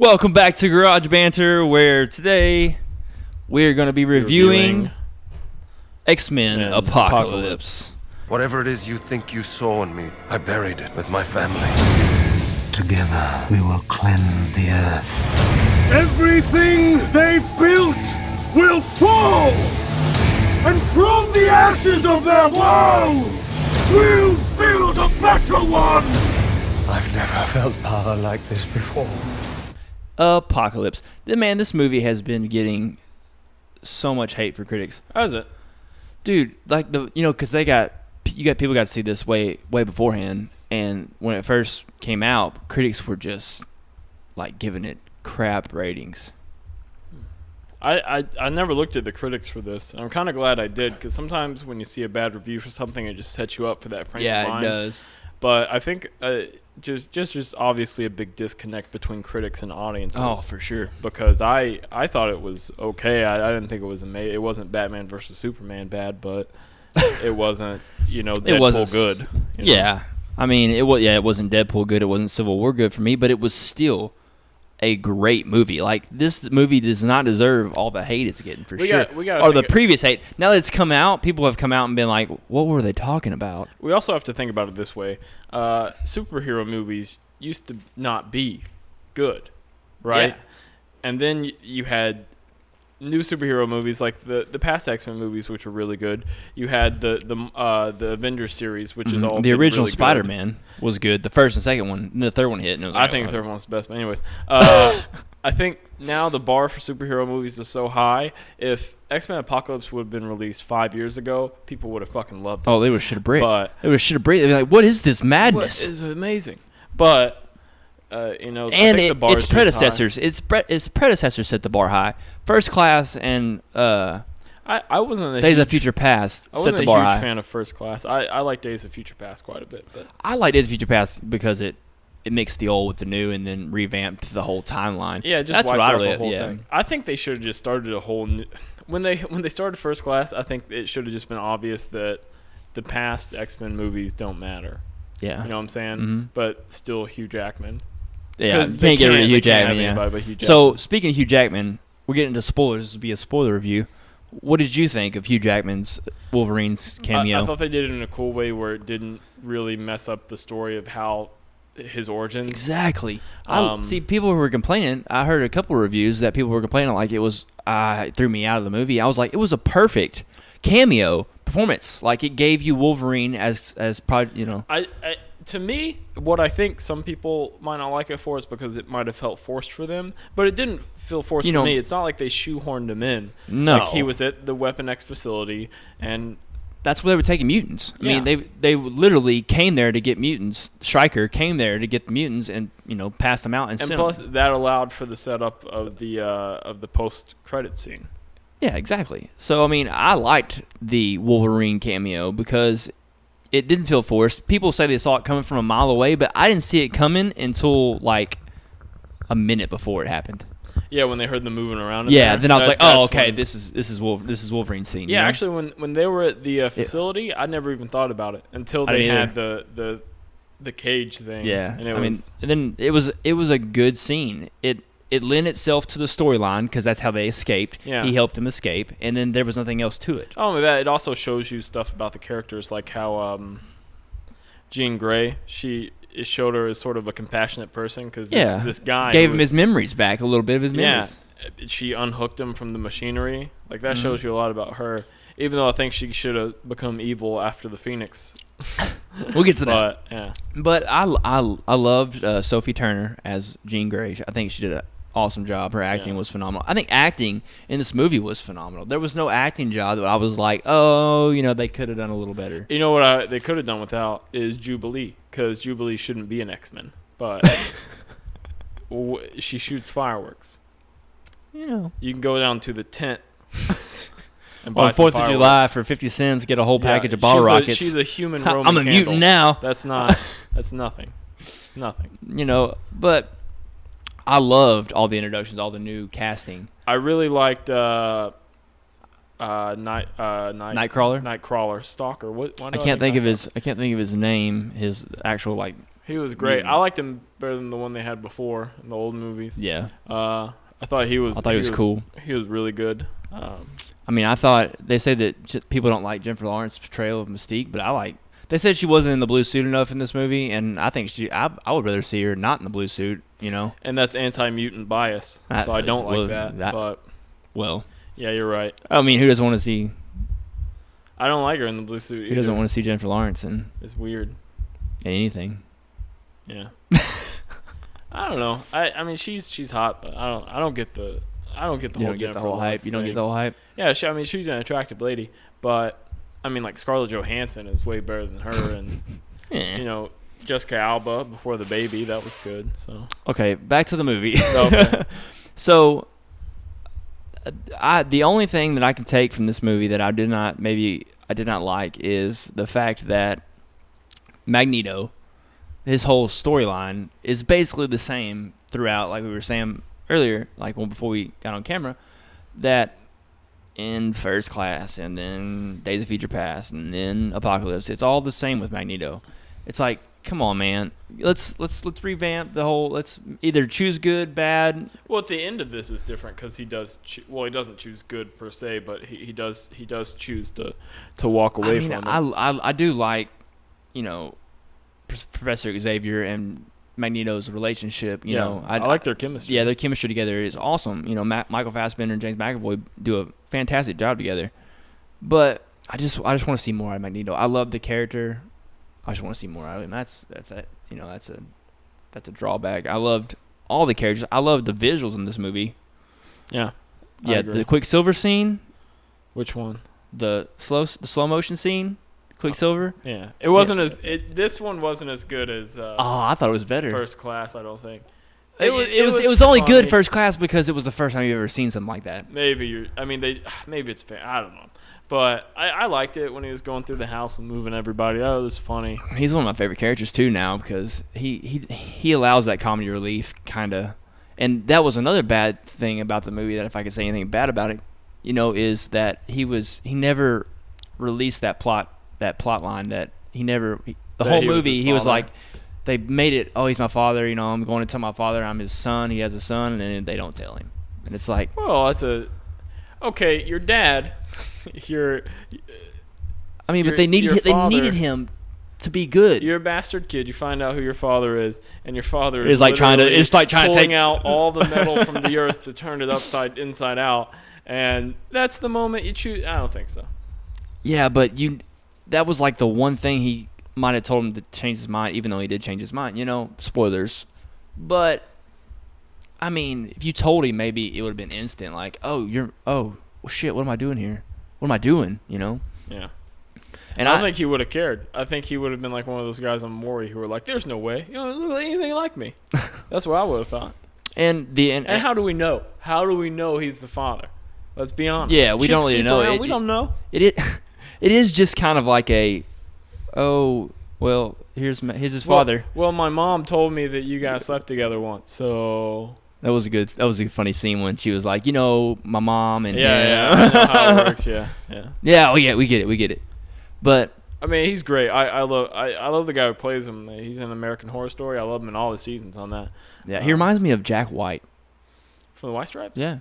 Welcome back to GarageBanter, where today we're going to be reviewing X-Men Apocalypse. Whatever it is you think you saw in me, I buried it with my family. Together, we will cleanse the earth. Everything they've built will fall! And from the ashes of their world, we'll build a better one! I've never felt power like this before. Apocalypse. Man, this movie has been getting so much hate for critics. Has it? Dude, like because people got to see this way beforehand, and when it first came out, critics were just like giving it crap ratings. I never looked at the critics for this. I'm kind of glad I did, because sometimes when you see a bad review for something, it just sets you up for that frame of mind. Yeah, it does. But I think just obviously a big disconnect between critics and audiences. Oh, for sure. Because I thought it was okay. I didn't think it was amazing. It wasn't Batman versus Superman bad, but it wasn't Deadpool good. Yeah, I mean it was. Yeah, it wasn't Deadpool good. It wasn't Civil War good for me, but it was still a great movie. Like, this movie does not deserve all the hate it's getting, for sure. Or the previous hate. Now that it's come out, people have come out and been like, what were they talking about? We also have to think about it this way. Superhero movies used to not be good, right? Yeah. And then you had new superhero movies like the past X-Men movies, which were really good. You had the Avengers series, which is all the original really Spider-Man was good. The first and second one, and the third one hit. And it was I think the third one's the best. But anyways, I think now the bar for superhero movies is so high. If X-Men Apocalypse would have been released 5 years ago, people would have fucking loved it. Oh, they would have shit a brick. They would have shit a brick. They'd be like, what is this madness? What is amazing. But and its predecessors, its predecessors set the bar high. First Class and I wasn't Days of Future Past set the bar high. I wasn't a huge fan of First Class. I like Days of Future Past quite a bit, but I like Days of Future Past because it mixed the old with the new and then revamped the whole timeline. Yeah, just wiped out the whole thing. I think they should have just started a whole new. When they started First Class, I think it should have just been obvious that the past X-Men movies don't matter. Yeah, you know what I'm saying? Mm-hmm. But still, Hugh Jackman. Yeah, you can't get rid of Hugh Jackman. So, speaking of Hugh Jackman, we're getting into spoilers. This will be a spoiler review. What did you think of Hugh Jackman's Wolverine's cameo? I thought they did it in a cool way where it didn't really mess up the story of how his origins. Exactly. See, people who were complaining, I heard a couple of reviews that people were complaining like it threw me out of the movie. I was like, it was a perfect cameo performance. Like, it gave you Wolverine as probably, To me, what I think some people might not like it for is because it might have felt forced for them, but it didn't feel forced for me. It's not like they shoehorned him in. No. Like, he was at the Weapon X facility, and that's where they were taking mutants. I mean, they literally came there to get mutants. Stryker came there to get the mutants and, passed them out and sent plus, them. that allowed for the setup of the post-credit scene. Yeah, exactly. So, I mean, I liked the Wolverine cameo because it didn't feel forced. People say they saw it coming from a mile away, but I didn't see it coming until like a minute before it happened. Yeah, when they heard them moving around. Then I was like, "Oh, okay, this is Wolverine's scene." Yeah, actually, when they were at the facility, I never even thought about it until they had the cage thing. Yeah, and then it was a good scene. It lent itself to the storyline because that's how they escaped. Yeah. He helped them escape, and then there was nothing else to it. Oh, that it also shows you stuff about the characters, like how Jean Grey, it showed her as sort of a compassionate person because this guy gave him his memories back, a little bit of his memories. Yeah, she unhooked him from the machinery. Like, that shows you a lot about her. Even though I think she should have become evil after the Phoenix. We'll get to that. Yeah. But I loved Sophie Turner as Jean Grey. I think she did an awesome job. Her acting was phenomenal. I think acting in this movie was phenomenal. There was no acting job that I was like, they could have done a little better. You know what they could have done without is Jubilee, because Jubilee shouldn't be an X-Men, but she shoots fireworks. You can go down to the tent and buy on 4th of July for 50 cents, get a whole package of bottle rockets. She's a human Roman I'm a candle. mutant now. That's nothing. Nothing. But I loved all the introductions, all the new casting. I really liked Nightcrawler. Stalker. What? I can't think of his name. His actual He was great. Mutant. I liked him better than the one they had before in the old movies. Yeah. I thought he was cool. He was really good. I mean, I thought they say that people don't like Jennifer Lawrence's portrayal of Mystique, but they said she wasn't in the blue suit enough in this movie, and I think I would rather see her not in the blue suit, And that's anti-mutant bias, so I don't like that. But yeah, you're right. I mean, who doesn't want to see? I don't like her in the blue suit. Who doesn't want to see Jennifer Lawrence in It's weird. anything? Yeah. I don't know. I mean, she's hot, but I don't get the whole Jennifer Lawrence You don't get thing. the whole hype. Yeah, she's an attractive lady, but I mean, like Scarlett Johansson is way better than her, and Jessica Alba before the baby, that was good. So okay, back to the movie. Okay. So, the only thing that I can take from this movie that I did not like is the fact that Magneto, his whole storyline is basically the same throughout. Like we were saying earlier, before we got on camera, that in First Class and then Days of Future Past and then Apocalypse, it's all the same with Magneto. It's like, come on, man, let's revamp the whole. Let's either choose good, bad. Well, at the end of this is different because he does. He doesn't choose good per se, but he does choose to walk away from it. I do like, Professor Xavier and Magneto's relationship. I like their chemistry. Yeah, their chemistry together is awesome. Michael Fassbender and James McAvoy do a fantastic job together. But I just want to see more out of Magneto. I love the character. I just want to see more out of him. That's a drawback. I loved all the characters. I loved the visuals in this movie. Yeah. Yeah, the Quicksilver scene. Which one? The slow motion scene. Quicksilver. Yeah, it wasn't this one wasn't as good as. I thought it was better. First Class, I don't think. It was only good First Class because it was the first time you've ever seen something like that. Maybe it's fair. I don't know, but I liked it when he was going through the house and moving everybody. Oh, it was funny. He's one of my favorite characters too now because he allows that comedy relief kind of, and that was another bad thing about the movie. That if I could say anything bad about it, is that he never released that plot line that the whole movie he was like, they made it, he's my father, I'm going to tell my father I'm his son, he has a son, and then they don't tell him, and it's like, well, that's your dad, but they needed him to be good. You're a bastard kid. You find out who your father is, and your father is trying to pulling out all the metal from the earth to turn it inside out, and that's the moment you choose. I don't think so. Yeah, but that was like the one thing he might have told him to change his mind, even though he did change his mind. Spoilers. But I mean, if you told him, maybe it would have been instant. Like, shit, what am I doing here? What am I doing? Yeah. And I don't think he would have cared. I think he would have been like one of those guys on Maury who were like, "There's no way you don't look like anything like me." That's what I would have thought. And how do we know? How do we know he's the father? Let's be honest. Yeah, we don't really know. We don't know. It is just kind of like here's his father. Well, my mom told me that you guys slept together once, so that was a funny scene when she was like, my mom and yeah, I know how it works, yeah. We get it. But I mean, he's great. I love the guy who plays him. He's in American Horror Story. I love him in all the seasons on that. Yeah, he reminds me of Jack White from the White Stripes. Yeah.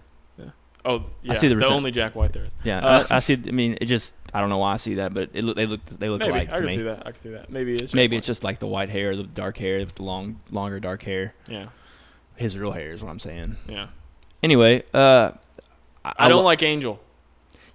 Oh, yeah. I see the only Jack White there is. Yeah, I see. I mean, I don't know why I see that, but they look maybe. alike to me. I can see that. Maybe it's just like the white hair, the dark hair, with the longer dark hair. Yeah. His real hair is what I'm saying. Yeah. Anyway, I don't like Angel.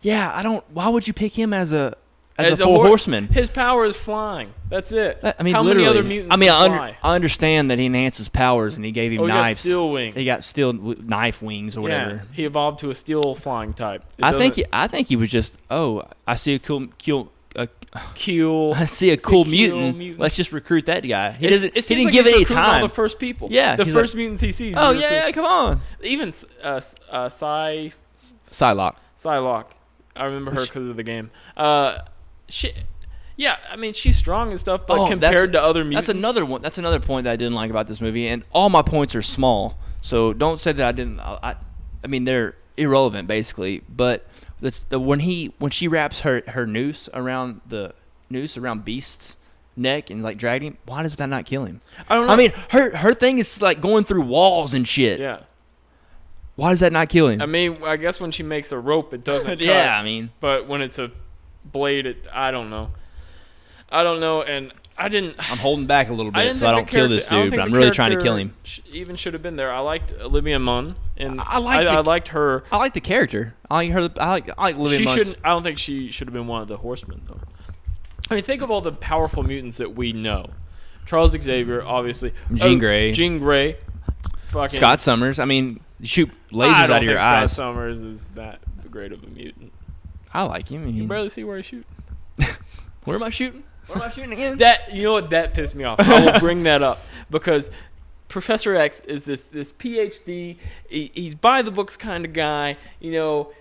Yeah, I don't. Why would you pick him as a horseman? His power is flying. That's it. I mean, how literally, many other mutants can fly? I understand that he enhances powers and he gave him knives. He got steel wings. He got steel knife wings or whatever. Yeah, he evolved to a steel flying type. I think he was just, I see a cool I see a cool mutant. Let's just recruit that guy. He didn't give it any time. All the first people. Yeah, the first mutants he sees. Oh yeah, come on. Even Psylocke. I remember her because of the game. Yeah, I mean, she's strong and stuff, but compared to other mutants... That's another point that I didn't like about this movie, and all my points are small, so don't say that I didn't... I mean, they're irrelevant, basically, but when she wraps her noose around Beast's neck and like dragged him. Why does that not kill him? I don't know. I mean, her thing is like going through walls and shit. Yeah. Why does that not kill him? I mean, I guess when she makes a rope, it doesn't cut. Yeah, I mean. But when it's a blade, I don't know. And I didn't. I'm holding back a little bit so I don't kill this dude, but I'm really trying to kill him. Even should have been there. I liked Olivia Munn, and I liked her. I like the character. I like her. I like Olivia Munn. I don't think she should have been one of the Horsemen, though. I mean, think of all the powerful mutants that we know. Charles Xavier, obviously. Jean Grey. Jean Grey. Fucking Scott Summers. I mean, you shoot lasers out of your eyes. Scott Summers is that great of a mutant. I like him. You can barely see where he's shooting. Where am I shooting? Where am I shooting again? You know what? That pissed me off. I will bring that up because Professor X is this PhD. He's by the books kind of guy. You know,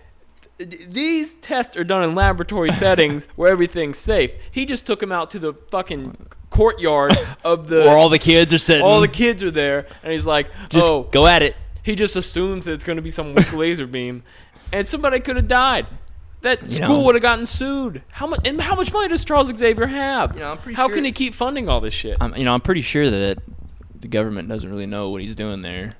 these tests are done in laboratory settings where everything's safe. He just took him out to the fucking courtyard of the where all the kids are sitting. All the kids are there, and he's like, just go at it. He just assumes that it's going to be some weak laser beam, and somebody could have died. That school would have gotten sued. How much money does Charles Xavier have? I'm pretty How sure can he keep funding all this shit? I'm pretty sure that the government doesn't really know what he's doing there.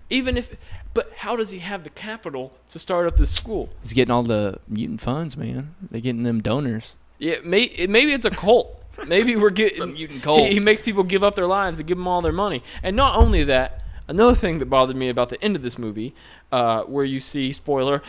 But how does he have the capital to start up this school? He's getting all the mutant funds, man. They're getting them donors. Yeah, maybe it's a cult. Maybe we're getting a mutant cult. He makes people give up their lives to give them all their money. And not only that, another thing that bothered me about the end of this movie, where you see, spoiler,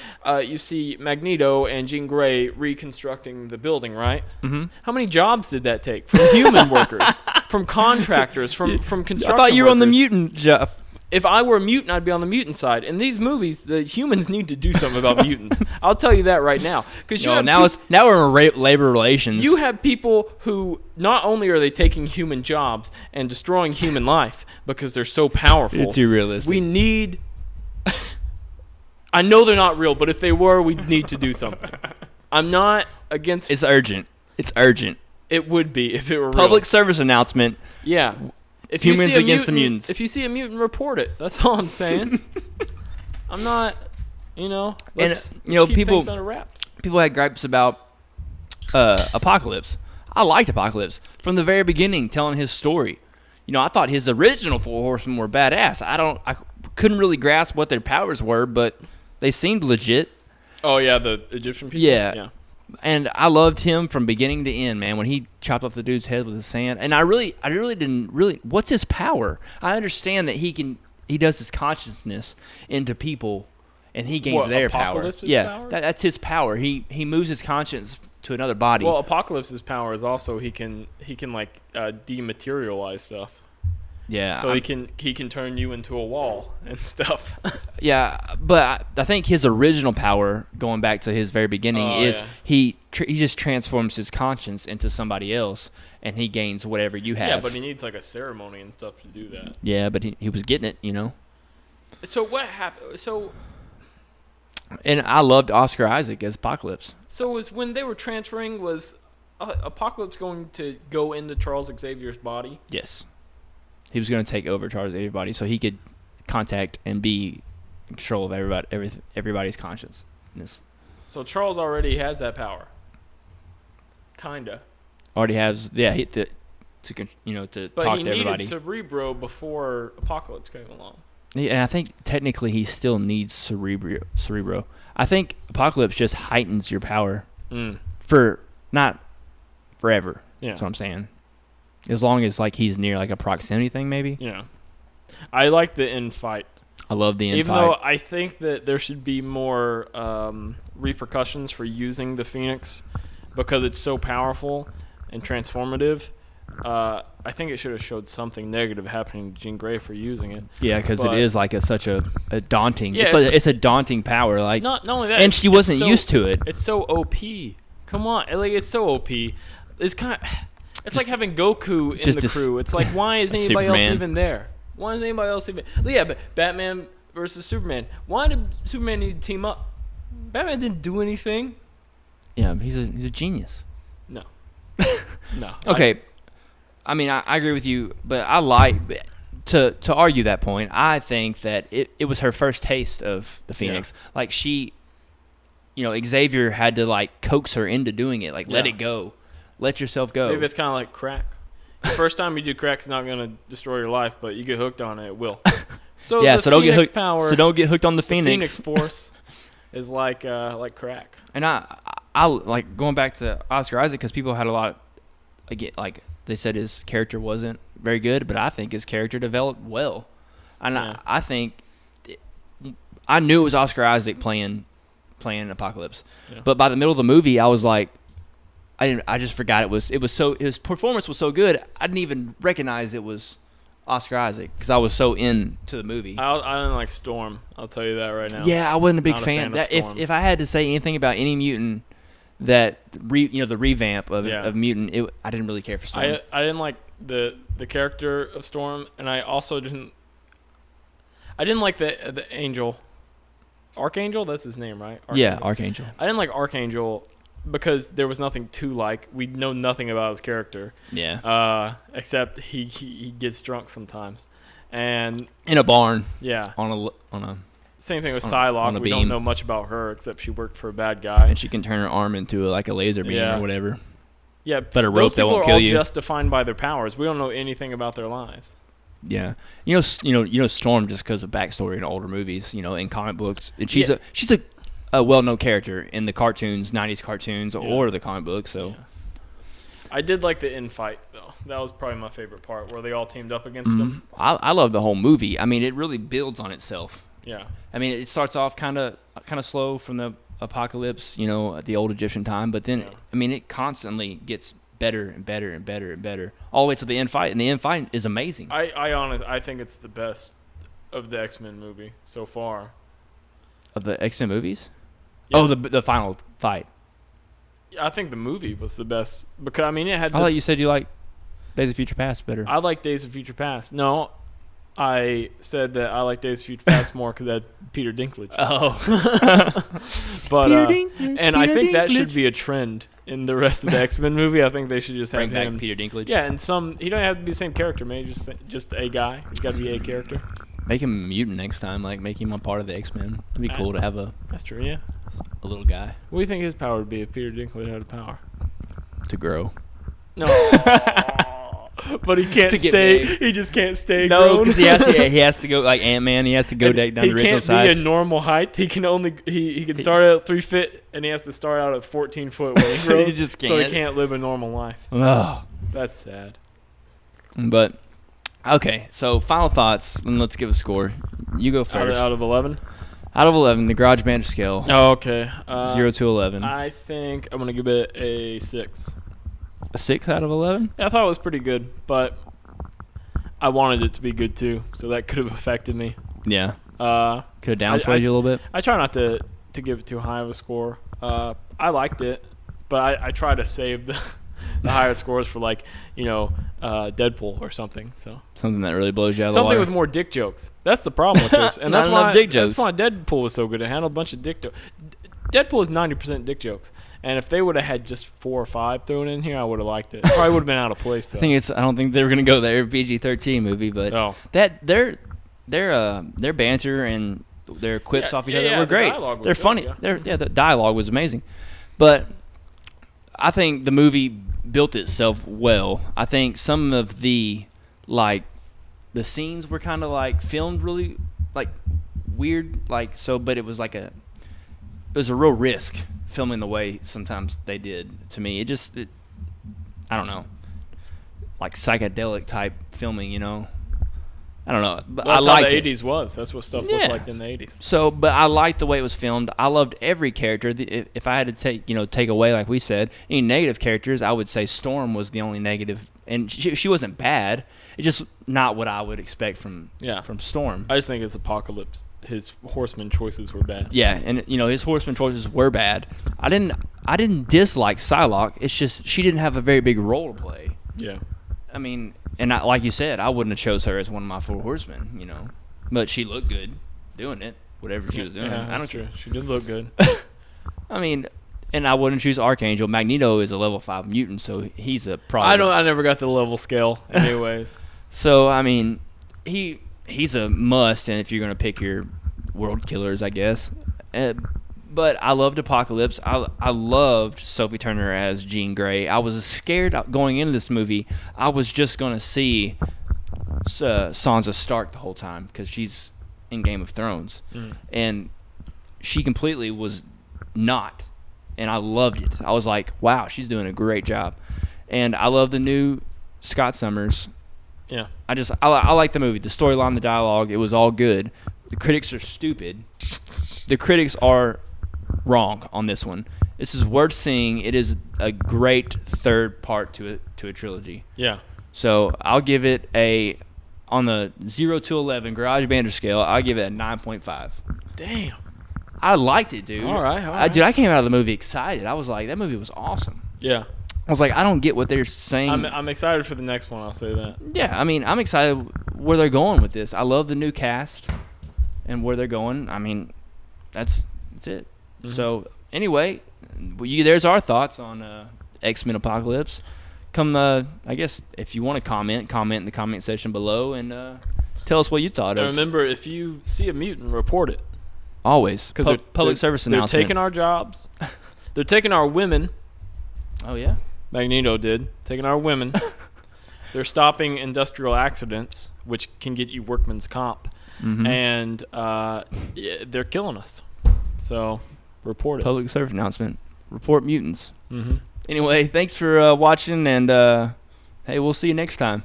you see Magneto and Jean Grey reconstructing the building, right? Mm-hmm. How many jobs did that take? From human workers, from contractors, from construction I thought you were on the workers. mutant, Jeff. If I were a mutant, I'd be on the mutant side. In these movies, the humans need to do something about mutants. I'll tell you that right now. Because now we're in labor relations. You have people who not only are they taking human jobs and destroying human life because they're so powerful. You're too realistic. We need. I know they're not real, but if they were, we need to do something. I'm not against. It's urgent. It's urgent. It would be if it were Public real. service announcement. Yeah. If humans you see against the mutants. If you see a mutant, report it. That's all I'm saying. I'm not, let's keep things under wraps. People had gripes about Apocalypse. I liked Apocalypse from the very beginning, telling his story. I thought his original Four Horsemen were badass. I couldn't really grasp what their powers were, but they seemed legit. Oh yeah, the Egyptian people. Yeah. And I loved him from beginning to end, man. When he chopped off the dude's head with his sand, and I really didn't. What's his power? I understand that he does his consciousness into people, and he gains their power. Power? That's his power. He moves his conscience to another body. Well, Apocalypse's power is also he can like dematerialize stuff. Yeah. So he can turn you into a wall and stuff. Yeah, but I think his original power, going back to his very beginning, is he just transforms his conscience into somebody else, and he gains whatever you have. Yeah, but he needs like a ceremony and stuff to do that. Yeah, but he was getting it, So what happened? And I loved Oscar Isaac as Apocalypse. So was when they were transferring, was Apocalypse going to go into Charles Xavier's body? Yes. He was going to take over Charles Xavier's body so he could contact and be in control of everybody's consciousness. So Charles already has that power. Kinda. Already has, to talk to everybody. But he needed Cerebro before Apocalypse came along. Yeah, and I think technically he still needs Cerebro. I think Apocalypse just heightens your power for not forever. Yeah. That's what I'm saying. As long as he's near a proximity thing, maybe. Yeah. I like the end fight. I love the end Even fight. though I think that there should be more repercussions for using the Phoenix because it's so powerful and transformative. I think it should have showed something negative happening to Jean Grey for using it. Yeah, because it is such a daunting. Yeah, it's a daunting power. Not only that, and she wasn't used to it. It's so OP. Come on, it's so OP. It's kind of. It's like having Goku in the crew. It's like, why is anybody else even there? Why is anybody else even? Yeah, but Batman versus Superman. Why did Superman need to team up? Batman didn't do anything. Yeah, he's a genius. No. No. Okay. I mean, I agree with you, but I like to argue that point. I think that it was her first taste of the Phoenix. Yeah. Xavier had to coax her into doing it. Let it go. Let yourself go. Maybe it's kind of like crack. The first time you do crack, it's not going to destroy your life, but you get hooked on it, it will. So so don't get hooked. So don't get hooked on the Phoenix. Phoenix Force is like crack. And I like going back to Oscar Isaac because people had a lot. Again, like they said, his character wasn't very good, but I think his character developed well. And I think I knew it was Oscar Isaac playing Apocalypse, but by the middle of the movie, I was like, I just forgot it was so, his performance was so good, I didn't even recognize it was Oscar Isaac because I was so into the movie. I didn't like Storm. I'll tell you that right now. Yeah, I wasn't a big Not fan. of Storm. If I had to say anything about any mutant that the revamp of mutant, I didn't really care for Storm. I didn't like the character of Storm, and I also didn't like the Angel. Archangel, that's his name, right? Archangel. Yeah, Archangel. I didn't like Archangel because there was nothing to like. We know nothing about his character. Yeah. Except he gets drunk sometimes, and in a barn. Yeah. On a. Same thing with Psylocke. We beam. don't know much about her except she worked for a bad guy. And she can turn her arm into like a laser beam or whatever. Yeah. But a rope that won't kill you. Those people are all just defined by their powers. We don't know anything about their lives. Yeah, you know Storm just because of backstory in older movies, in comic books, and she's a well-known character in the cartoons, 90s cartoons, or the comic books. So, I did like the infight though. That was probably my favorite part where they all teamed up against him. I love the whole movie. I mean, it really builds on itself. Yeah. I mean, it starts off kind of slow from the Apocalypse, at the old Egyptian time, but then I mean, it constantly gets better and better and better and better all the way to the end fight, and the end fight is amazing. I think it's the best of the X-Men movie so far. Of the X-Men movies? Yeah. Oh, the final fight. I think the movie was the best because I mean it had. I thought you said you like Days of Future Past better. I like Days of Future Past. No, I said that I like Days of Future Past more because that Peter Dinklage. Oh, but and I think that should be a trend in the rest of the X-Men movie. I think they should just bring have him back Peter Dinklage. Yeah, and he don't have to be the same character, maybe just a guy. He's got to be a character. Make him a mutant next time, like make him a part of the X-Men. It'd be cool to have That's true, yeah. A little guy. What do you think his power would be if Peter Dinklage had a power? To grow. No. But he can't to get stay. big. He just can't stay. No, because he has to go like Ant-Man. He has to go down to original size. He can't be a normal height. He can only he can start out at 3 feet, and he has to start out at 14 foot when he grows. He just can't. So he can't live a normal life. Oh, that's sad. But okay, so final thoughts, and let's give a score. You go first. Out of 11. Out of 11, the GarageBanter scale. Oh, okay. 0 to 11. I think I'm gonna give it a 6. A 6 out of 11? Yeah, I thought it was pretty good, but I wanted it to be good too, so that could have affected me. Yeah. Could have downswayed you a little bit. I try not to give it too high of a score. I liked it, but I try to save the higher scores for Deadpool or something. So something that really blows you out of the water. Something with more dick jokes. That's the problem with this, and that's why Deadpool was so good. It handled a bunch of dick jokes. Deadpool is 90% dick jokes, and if they would have had just 4 or 5 thrown in here, I would have liked it. Probably would have been out of place though. I don't think they were gonna go there. PG-13 movie, but that their banter and their quips off each other were great. They're funny. Yeah. The dialogue was amazing, but I think the movie built itself well. I think some of the scenes were kind of filmed really weird, but it was it was a real risk filming the way sometimes they did to me. I don't know, psychedelic type filming, I don't know. But that's I liked how the 80s was. That's what stuff looked like in the 80s. So, but I liked the way it was filmed. I loved every character. If I had to take away, like we said, any negative characters, I would say Storm was the only negative. And she wasn't bad. It's just not what I would expect from Storm. I just think it's Apocalypse. His horseman choices were bad. Yeah, and his horseman choices were bad. I didn't dislike Psylocke. It's just she didn't have a very big role to play. Yeah. I mean, and like you said, I wouldn't have chose her as one of my 4 horsemen, But she looked good doing it, whatever she was doing. Yeah, that's true. She did look good. I mean, and I wouldn't choose Archangel. Magneto is a level 5 mutant, so he's a problem. I never got the level scale anyways. So, I mean, he's a must, and if you're going to pick your world killers, I guess. But I loved Apocalypse. I loved Sophie Turner as Jean Grey. I was scared going into this movie. I was just going to see Sansa Stark the whole time because she's in Game of Thrones. And she completely was not. And I loved it. I was like, wow, she's doing a great job. And I love the new Scott Summers. Yeah. I like the movie. The storyline, the dialogue, it was all good. The critics are stupid. The critics are wrong on this one. This is worth seeing. It is a great third part to a trilogy. Yeah. So I'll give it on the 0 to 11 GarageBanter scale, I'll give it a 9.5. Damn. I liked it, dude. All right. Dude, I came out of the movie excited. I was like, that movie was awesome. Yeah. I was like, I don't get what they're saying. I'm excited for the next one, I'll say that. Yeah, I mean, I'm excited where they're going with this. I love the new cast and where they're going. I mean, that's it. Mm-hmm. So, anyway, there's our thoughts on X-Men Apocalypse. Come, I guess, if you want to comment in the comment section below and tell us what you thought of it. Remember, if you see a mutant, report it. Always. Because public service announcement. They're taking our jobs. They're taking our women. Oh, yeah? Magneto did. Taking our women. They're stopping industrial accidents, which can get you workman's comp. Mm-hmm. And they're killing us. So, report it. Public service announcement. Report mutants. Mm-hmm. Anyway, thanks for watching, and hey, we'll see you next time.